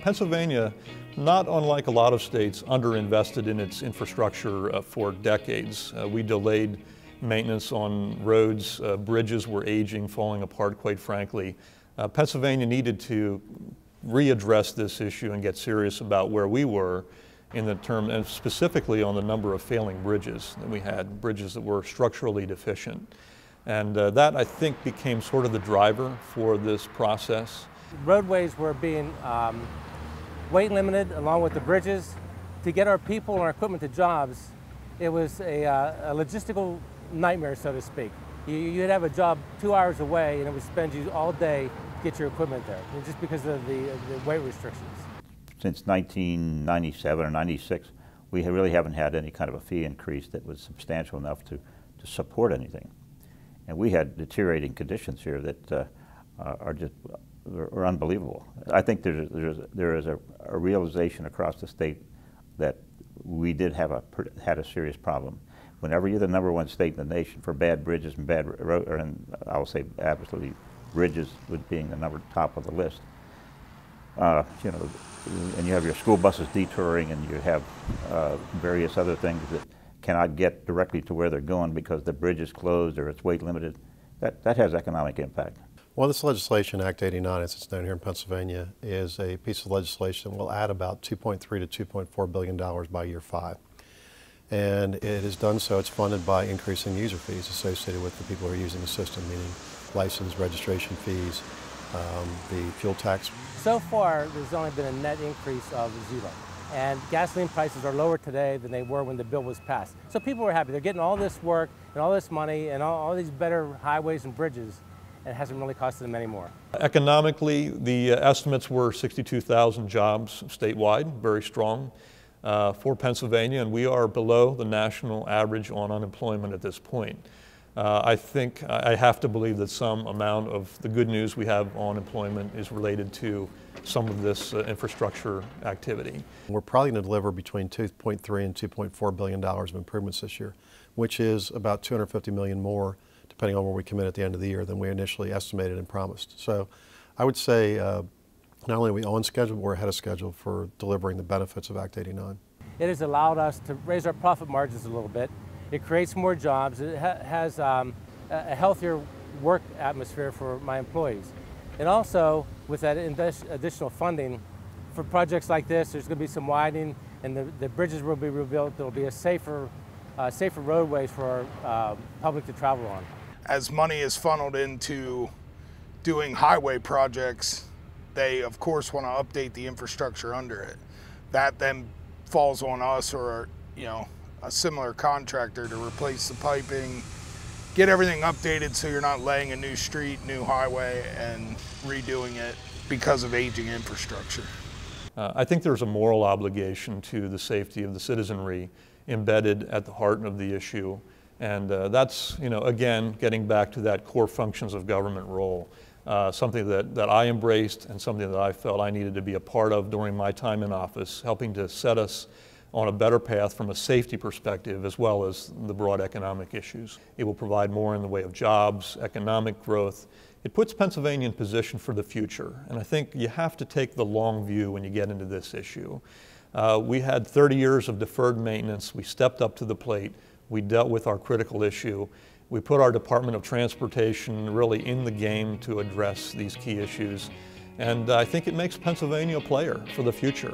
Pennsylvania, not unlike a lot of states, underinvested in its infrastructure for decades. We delayed maintenance on roads, bridges were aging, falling apart, quite frankly. Pennsylvania needed to readdress this issue and get serious about where we were in the term, and specifically on the number of failing bridges that we had, bridges that were structurally deficient. And that, I think, became sort of the driver for this process. Roadways were being weight limited along with the bridges. To get our people and our equipment to jobs, it was a logistical nightmare, so to speak. You'd have a job 2 hours away and it would spend you all day to get your equipment there, just because of the weight restrictions. Since 1997 or 96, we really haven't had any kind of a fee increase that was substantial enough to support anything. And we had deteriorating conditions here that are unbelievable. I think there is a realization across the state that we did have had a serious problem. Whenever you're the #1 state in the nation for bad bridges and bad road, and I will say absolutely bridges with being the top of the list, you know, and you have your school buses detouring, and you have various other things that cannot get directly to where they're going because the bridge is closed or it's weight limited, that has economic impact. Well, this legislation, Act 89, as it's known here in Pennsylvania, is a piece of legislation that will add about $2.3 to $2.4 billion by year 5. And it has done so, it's funded by increasing user fees associated with the people who are using the system, meaning license, registration fees, the fuel tax. So far, there's only been a net increase of 0. And gasoline prices are lower today than they were when the bill was passed. So people are happy. They're getting all this work and all this money and all these better highways and bridges, and it hasn't really costed them any more. Economically, the estimates were 62,000 jobs statewide, very strong for Pennsylvania, and we are below the national average on unemployment at this point. I think I have to believe that some amount of the good news we have on employment is related to some of this infrastructure activity. We're probably going to deliver between $2.3 and $2.4 billion of improvements this year, which is about $250 million more, depending on where we come in at the end of the year, than we initially estimated and promised. So I would say not only are we on schedule, but we're ahead of schedule for delivering the benefits of Act 89. It has allowed us to raise our profit margins a little bit. It creates more jobs. It has a healthier work atmosphere for my employees. And also, with that additional funding for projects like this, there's going to be some widening, and the bridges will be rebuilt. There will be a safer roadways for our public to travel on. As money is funneled into doing highway projects, they of course want to update the infrastructure under it. That then falls on us, or a similar contractor, to replace the piping, get everything updated so you're not laying a new street, new highway, and redoing it because of aging infrastructure. I think there's a moral obligation to the safety of the citizenry embedded at the heart of the issue. And that's, again, getting back to that core functions of government role, something that I embraced and something that I felt I needed to be a part of during my time in office, helping to set us on a better path from a safety perspective as well as the broad economic issues. It will provide more in the way of jobs, economic growth. It puts Pennsylvania in position for the future, and I think you have to take the long view when you get into this issue. We had 30 years of deferred maintenance. We stepped up to the plate. We dealt with our critical issue. We put our Department of Transportation really in the game to address these key issues, and I think it makes Pennsylvania a player for the future.